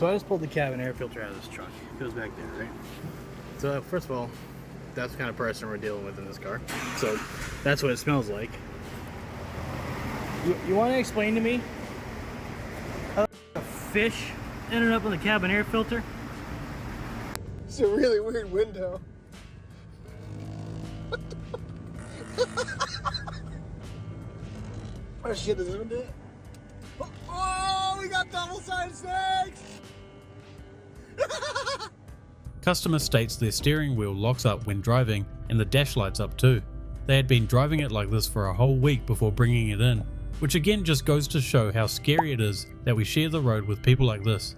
So I just pulled the cabin air filter out of this truck. It goes back there, right? So first of all, that's the kind of person we're dealing with in this car. So that's what it smells like. You want to explain to me how a fish ended up in the cabin air filter? It's a really weird window. Oh shit, is it it? Oh, we got double-sided snakes! Customer states their steering wheel locks up when driving and the dash lights up too. They had been driving it like this for a whole week before bringing it in, which again just goes to show how scary it is that we share the road with people like this.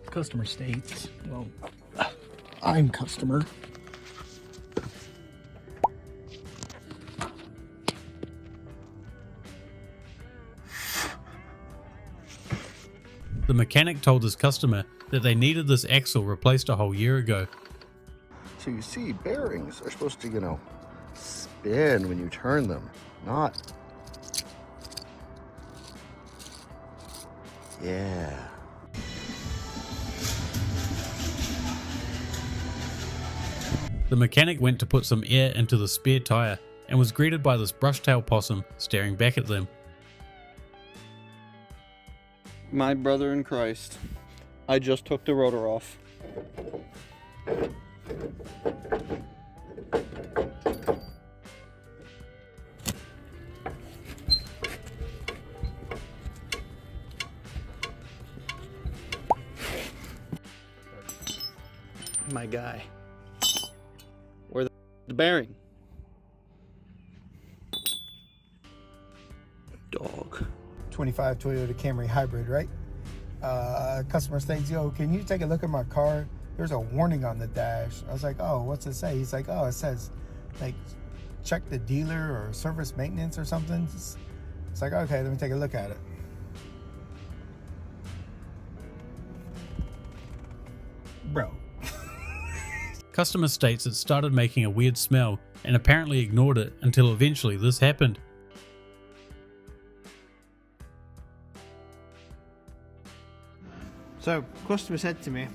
Customer states, well, I'm customer. The mechanic told his customer that they needed this axle replaced a whole year ago. So you see, bearings are supposed to, spin when you turn them, not... Yeah. The mechanic went to put some air into the spare tyre and was greeted by this brush-tail possum staring back at them. My brother in Christ, I just took the rotor off. My guy. Where the bearing? Dog. 25 Toyota Camry hybrid, right? Customer states, yo, can you take a look at my car? There's a warning on the dash. I was like, oh, what's it say? He's like, oh, it says, like, check the dealer or service maintenance or something. It's like, okay, let me take a look at it. Bro. Customer states it started making a weird smell and apparently ignored it until eventually this happened. So, customer said to me,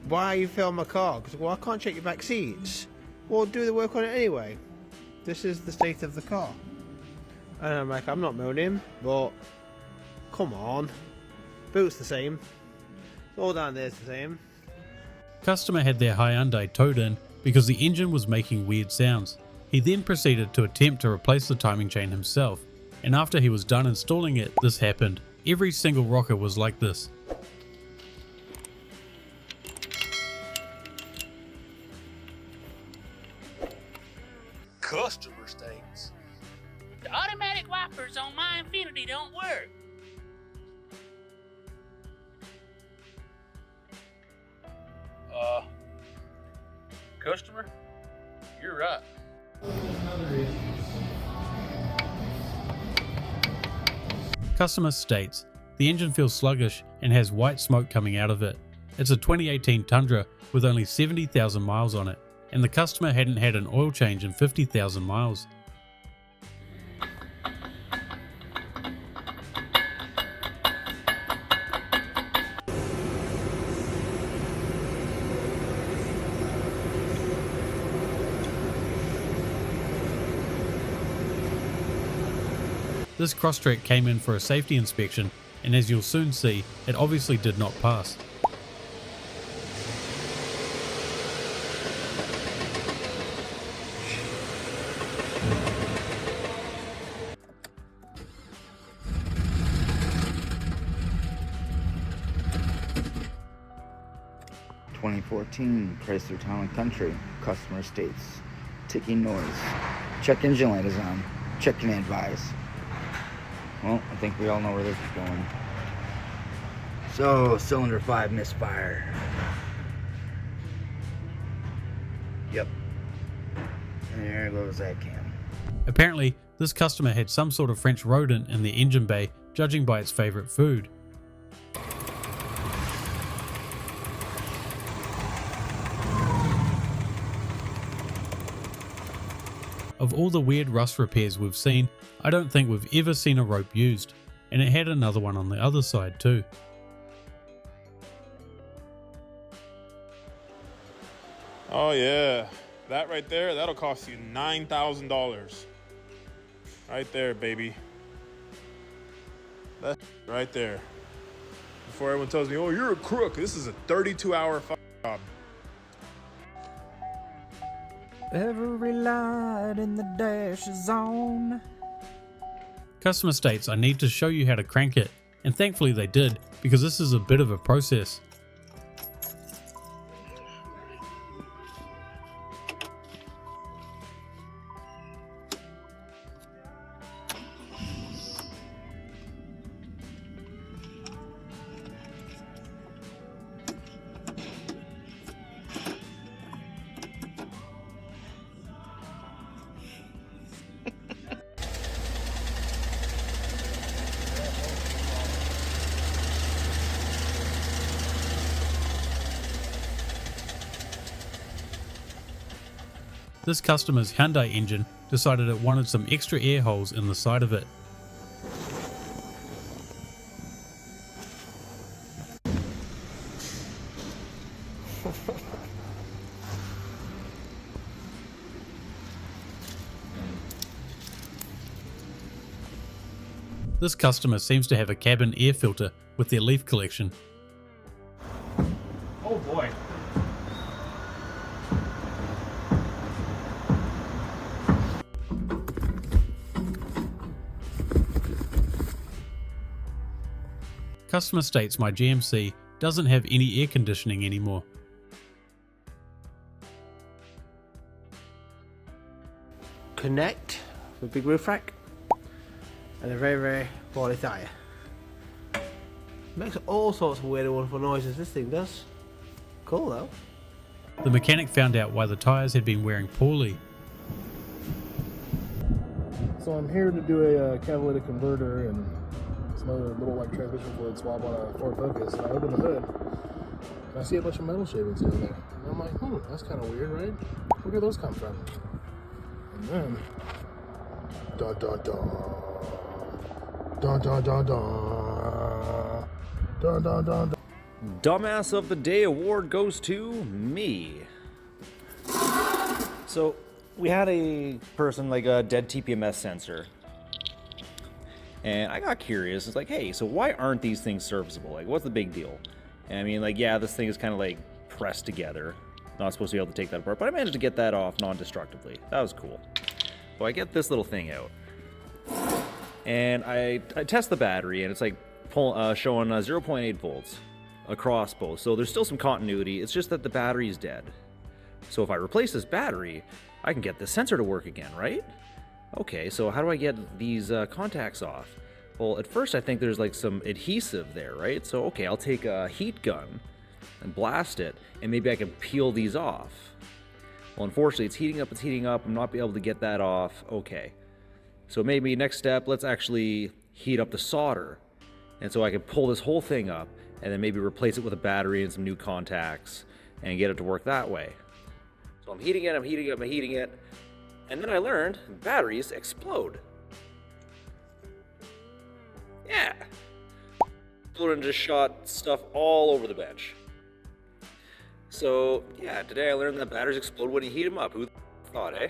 why are you filling my car? Because, well, I can't check your back seats. Well, do the work on it anyway. This is the state of the car. And I'm like, I'm not moaning, but come on. Boot's the same. All down there's the same. Customer had their Hyundai towed in because the engine was making weird sounds. He then proceeded to attempt to replace the timing chain himself, and after he was done installing it, this happened. Every single rocker was like this. Customer states The automatic wipers on my Infinity don't work. Customer, you're right. Customer states the engine feels sluggish and has white smoke coming out of it. It's a 2018 Tundra with only 70,000 miles on it, and the customer hadn't had an oil change in 50,000 miles. This crosstrek came in for a safety inspection, and as you'll soon see, it obviously did not pass. (2014) Chrysler Town & Country. Customer states, ticking noise. Check engine light is on. Check command advise. Well, I think we all know where this is going. So, cylinder 5 misfire. Yep. And there goes that cam. Apparently, this customer had some sort of French rodent in the engine bay judging by its favourite food. Of all the weird rust repairs we've seen, I don't think we've ever seen a rope used, and it had another one on the other side too. Oh yeah, that right there, that'll cost you $9,000. Right there, baby. That's right there. Before everyone tells me, oh, you're a crook, this is a 32-hour job. Every light in the dash is on. Customer states I need to show you how to crank it, and thankfully they did, because this is a bit of a process. This customer's Hyundai engine decided it wanted some extra air holes in the side of it. This customer seems to have a cabin air filter with their leaf collection. Oh boy. Customer states my GMC doesn't have any air conditioning anymore. Connect with big roof rack and a very poorly tyre. Makes all sorts of weird and wonderful noises, this thing does. Cool though. The mechanic found out why the tyres had been wearing poorly. So I'm here to do a catalytic converter and some other little like transmission fluid swap on a Ford Focus, and I open the hood and I see a bunch of metal shavings down there. And I'm like, that's kind of weird, right? Where did those come from? And then, dun dun dun, dun dun dun dun, dun dun dun dun. Dumbass of the Day award goes to me. So we had a person like a dead TPMS sensor. And I got curious. It's like, hey, so why aren't these things serviceable? Like, what's the big deal? And I mean, like, yeah, this thing is kind of like pressed together. Not supposed to be able to take that apart, but I managed to get that off non-destructively. That was cool. So I get this little thing out, and I test the battery, and it's like showing 0.8 volts across both. So there's still some continuity. It's just that the battery is dead. So if I replace this battery, I can get this sensor to work again, right? Okay, so how do I get these contacts off? Well, at first I think there's like some adhesive there, right? So, okay, I'll take a heat gun and blast it, and maybe I can peel these off. Well, unfortunately, it's heating up, I'm not able to get that off. Okay, so maybe next step, let's actually heat up the solder. And so I can pull this whole thing up, and then maybe replace it with a battery and some new contacts, and get it to work that way. So I'm heating it, and then I learned batteries explode. Yeah. Exploded and just shot stuff all over the bench. So, yeah, today I learned that batteries explode when you heat them up. Who thought, eh?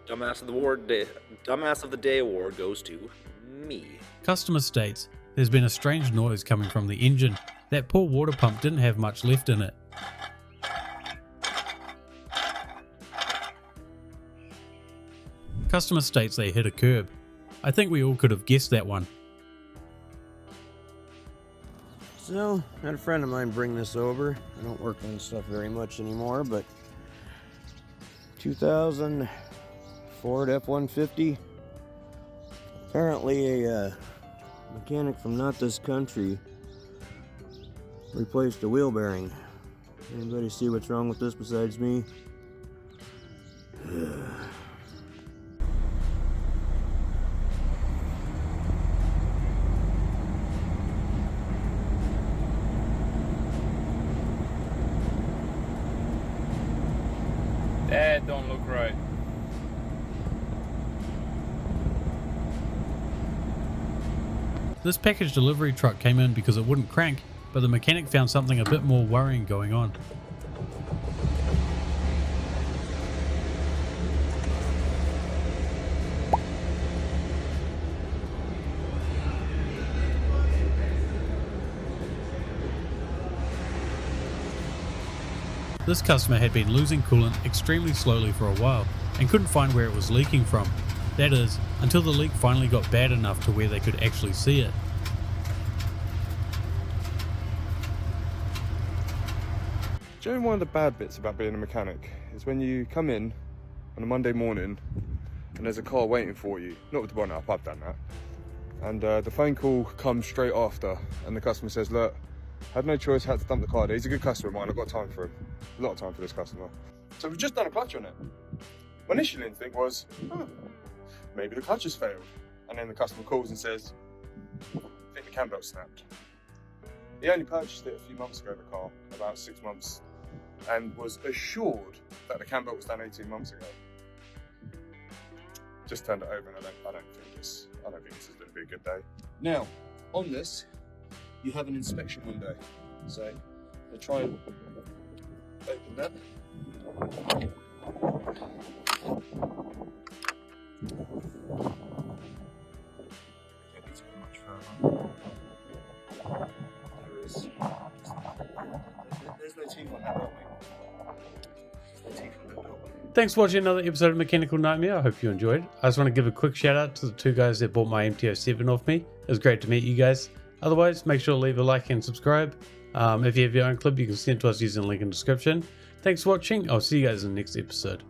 Dumbass of the Day award goes to me. Customer states there's been a strange noise coming from the engine. That poor water pump didn't have much left in it. Customer states they hit a curb. I think we all could have guessed that one. So, I had a friend of mine bring this over. I don't work on stuff very much anymore, but 2000 Ford F-150. Apparently a mechanic from not this country replaced a wheel bearing. Anybody see what's wrong with this besides me? That don't look right. This package delivery truck came in because it wouldn't crank, but the mechanic found something a bit more worrying going on. This customer had been losing coolant extremely slowly for a while and couldn't find where it was leaking from. That is, until the leak finally got bad enough to where they could actually see it. Do you know one of the bad bits about being a mechanic is when you come in on a Monday morning and there's a car waiting for you, not with the bonnet up, I've done that, and the phone call comes straight after and the customer says, look, had no choice, had to dump the car there. He's a good customer of mine, I've got time for him. A lot of time for this customer. So we've just done a clutch on it. My initial instinct was, oh, maybe the clutch has failed. And then the customer calls and says, I think the cam belt snapped. He only purchased it a few months ago, the car, about 6 months, and was assured that the cam belt was done 18 months ago. Just turned it over and I don't think this is going to be a good day. Now, on this, you have an inspection window. So I'll try and open that. Don't need to go much further. There's no teeth on that belt, mate. There's no teeth on that belt. Thanks for watching another episode of Mechanical Nightmare. I hope you enjoyed. I just want to give a quick shout out to the two guys that bought my MT-07 off me. It was great to meet you guys. Otherwise, make sure to leave a like and subscribe. If you have your own clip, you can send it to us using the link in the description. Thanks for watching. I'll see you guys in the next episode.